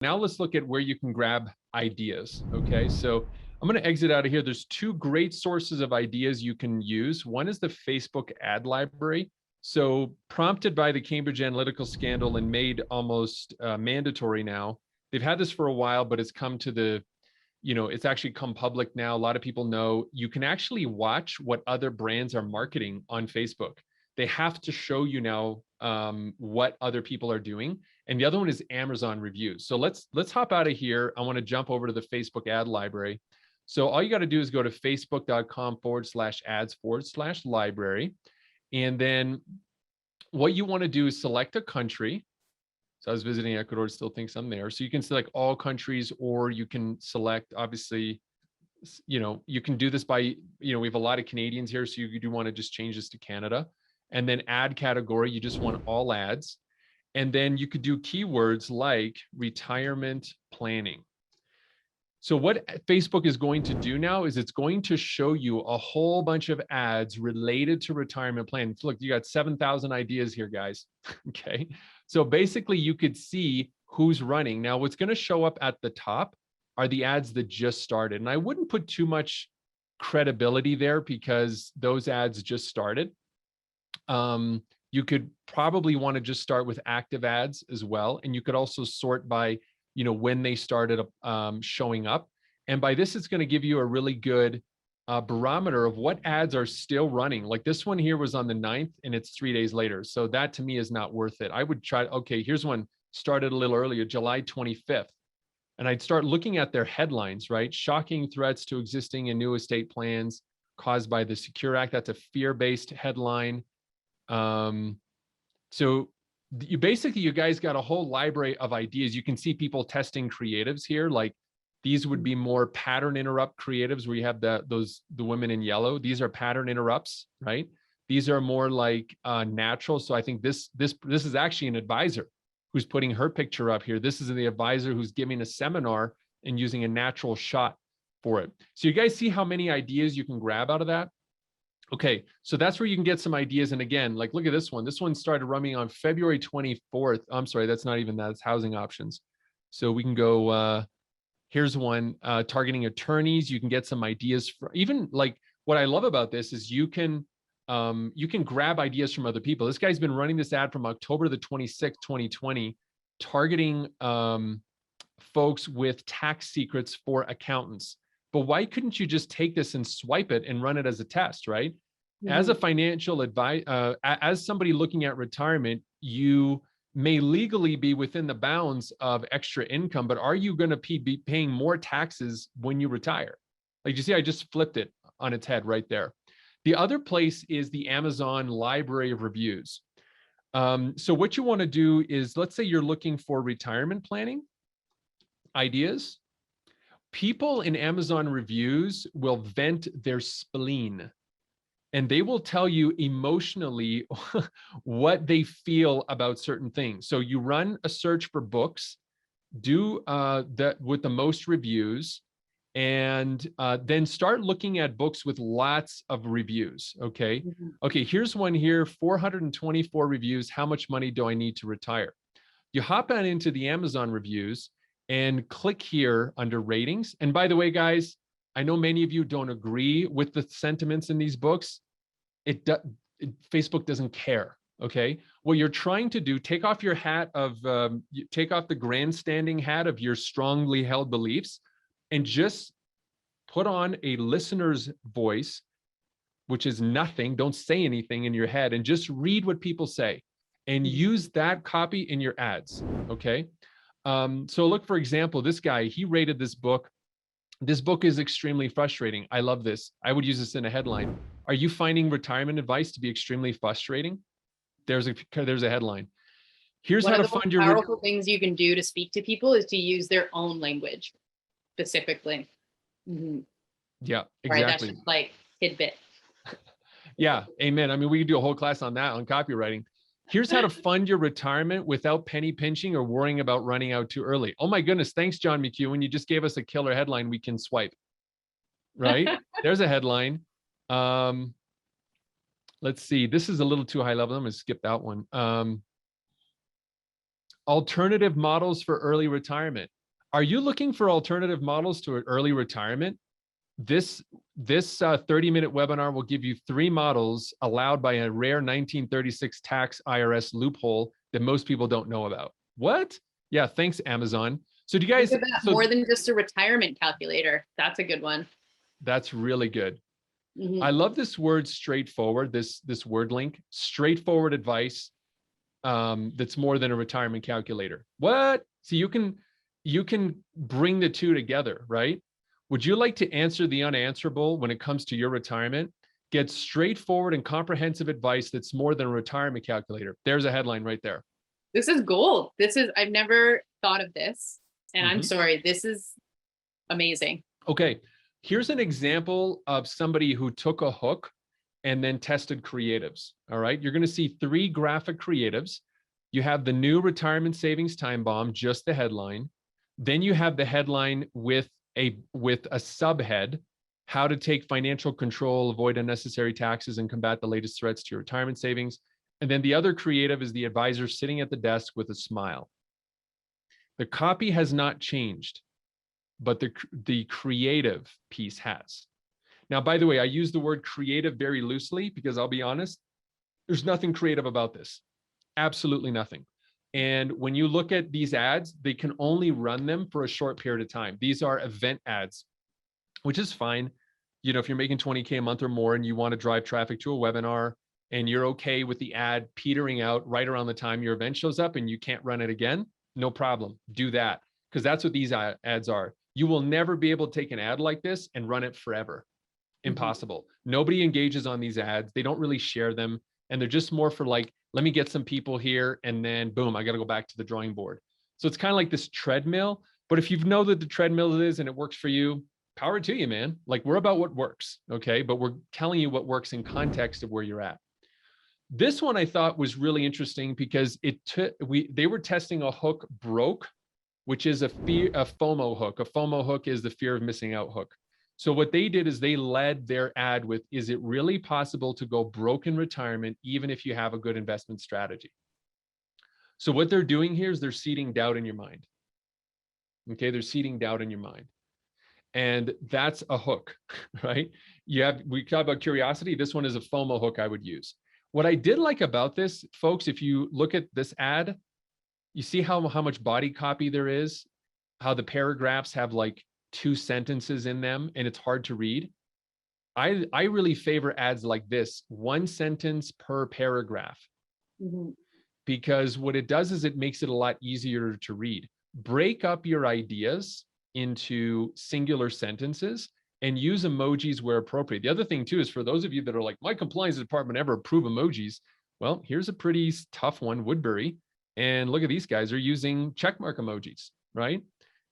Now let's look at where you can grab ideas. Okay, so I'm going to exit out of here. There's two great sources of ideas you can use. One is the Facebook ad library. So prompted by the Cambridge Analytica scandal and made almost mandatory now. They've had this for a while, but it's come to the, it's actually come public now. A lot of people know you can actually watch what other brands are marketing on Facebook. They have to show you now what other people are doing. And the other one is Amazon reviews. So let's hop out of here. I want to jump over to the Facebook ad library. So all you got to do is go to facebook.com/ads/library. And then what you want to do is select a country. So I was visiting Ecuador, still thinks I'm there. So you can select all countries, or you can select, obviously, you can do this by, we have a lot of Canadians here. So you do want to just change this to Canada. And then ad category, you just want all ads. And then you could do keywords like retirement planning. So what Facebook is going to do now is it's going to show you a whole bunch of ads related to retirement planning. Look, you got 7,000 ideas here, guys. Okay. So basically you could see who's running. Now, what's going to show up at the top are the ads that just started. And I wouldn't put too much credibility there because those ads just started. You could probably want to just start with active ads as well. And you could also sort by, when they started showing up. And by this, it's going to give you a really good barometer of what ads are still running. Like this one here was on the 9th and it's 3 days later. So that to me is not worth it. I would try, okay, here's one started a little earlier, July 25th. And I'd start looking at their headlines, right? Shocking threats to existing and new estate plans caused by the Secure Act. That's a fear-based headline. So you guys got a whole library of ideas. You can see people testing creatives here. Like these would be more pattern interrupt creatives where you have the women in yellow. These are pattern interrupts, right? These are more like natural. So I think this is actually an advisor who's putting her picture up here. This is the advisor who's giving a seminar and using a natural shot for it. So you guys see how many ideas you can grab out of that? Okay, so that's where you can get some ideas. And again, like, look at this one. This one started running on February 24th. I'm sorry, that's not even that. It's housing options. So we can go, here's one, targeting attorneys. You can get some ideas for, even like what I love about this is you can grab ideas from other people. This guy's been running this ad from October the 26th, 2020, targeting folks with tax secrets for accountants. But why couldn't you just take this and swipe it and run it as a test, right? Mm-hmm. As a financial advisor, as somebody looking at retirement, you may legally be within the bounds of extra income, but are you going to be paying more taxes when you retire? Like you see, I just flipped it on its head right there. The other place is the Amazon library of reviews. So what you want to do is, let's say you're looking for retirement planning ideas. People in Amazon reviews will vent their spleen and they will tell you emotionally what they feel about certain things. So you run a search for books, do that with the most reviews, and then start looking at books with lots of reviews. Okay. Mm-hmm. Okay. Here's one here, 424 reviews. How much money do I need to retire? You hop on into the Amazon reviews and click here under ratings. And by the way, guys, I know many of you don't agree with the sentiments in these books. Facebook doesn't care. Okay. What you're trying to do, take off your hat of, take off the grandstanding hat of your strongly held beliefs and just put on a listener's voice, which is nothing. Don't say anything in your head and just read what people say and use that copy in your ads. Okay. So look, for example, this guy, he rated this book. This book is extremely frustrating. I love this. I would use this in a headline. Are you finding retirement advice to be extremely frustrating? There's a headline. Here's how to fund your powerful things you can do to speak to people is to use their own language specifically. Mm-hmm. Yeah, exactly. Right, that's just like tidbit. Yeah, amen. I mean, we could do a whole class on that, on copywriting. Here's how to fund your retirement without penny pinching or worrying about running out too early. Oh my goodness. Thanks, John McHugh. You just gave us a killer headline we can swipe, right? There's a headline. Let's see. This is a little too high level. I'm going to skip that one. alternative models for early retirement. Are you looking for alternative models to early retirement? This 30-minute webinar will give you 3 models allowed by a rare 1936 tax IRS loophole that most people don't know about. What? Yeah, thanks, Amazon. So do you guys... Think of that, more than just a retirement calculator. That's a good one. That's really good. Mm-hmm. I love this word straightforward, this word link, straightforward advice that's more than a retirement calculator. What? So you can bring the two together, right? Would you like to answer the unanswerable when it comes to your retirement? Get straightforward and comprehensive advice that's more than a retirement calculator. There's a headline right there. This is gold. I've never thought of this. And I'm sorry, this is amazing. Okay, here's an example of somebody who took a hook and then tested creatives. All right, you're going to see 3 graphic creatives. You have the new retirement savings time bomb, just the headline. Then you have the headline with a subhead, how to take financial control, avoid unnecessary taxes, and combat the latest threats to your retirement savings. And then the other creative is the advisor sitting at the desk with a smile. The copy has not changed, but the creative piece has. Now, by the way, I use the word creative very loosely because I'll be honest, there's nothing creative about this. Absolutely nothing. And when you look at these ads, they can only run them for a short period of time. These are event ads, which is fine. You know, if you're making 20K a month or more and you want to drive traffic to a webinar and you're okay with the ad petering out right around the time your event shows up and you can't run it again, no problem. Do that, because that's what these ads are. You will never be able to take an ad like this and run it forever. Impossible. Nobody engages on these ads. They don't really share them. And they're just more for like, let me get some people here and then boom, I got to go back to the drawing board. So it's kind of like this treadmill. But if you know that the treadmill is and it works for you, power to you, man. Like, we're about what works. Okay. But we're telling you what works in context of where you're at. This one I thought was really interesting because they were testing a hook broke, which is a FOMO hook. A FOMO hook is the fear of missing out hook. So what they did is they led their ad with, is it really possible to go broke in retirement, even if you have a good investment strategy? So what they're doing here is they're seeding doubt in your mind. Okay, they're seeding doubt in your mind. And that's a hook, right? We talked about curiosity. This one is a FOMO hook I would use. What I did like about this, folks, if you look at this ad, you see how much body copy there is, how the paragraphs have like 2 sentences in them and it's hard to read. I really favor ads like this, 1 sentence per paragraph, because what it does is it makes it a lot easier to read. Break up your ideas into singular sentences and use emojis where appropriate. The other thing too is, for those of you that are like, my compliance department never approve emojis. Well, here's a pretty tough one, Woodbury. And look at these guys are using checkmark emojis, right?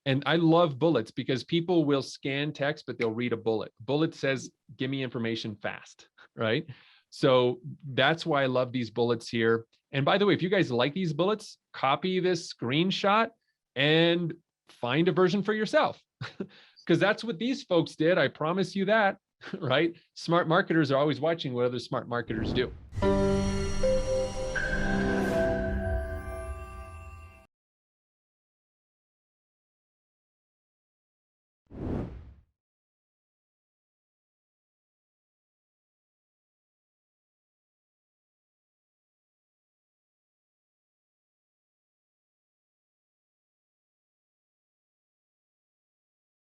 And I love bullets because people will scan text, but they'll read a bullet. Bullet says, give me information fast, right? So that's why I love these bullets here. And by the way, if you guys like these bullets, copy this screenshot and find a version for yourself, because that's what these folks did. I promise you that, right? Smart marketers are always watching what other smart marketers do.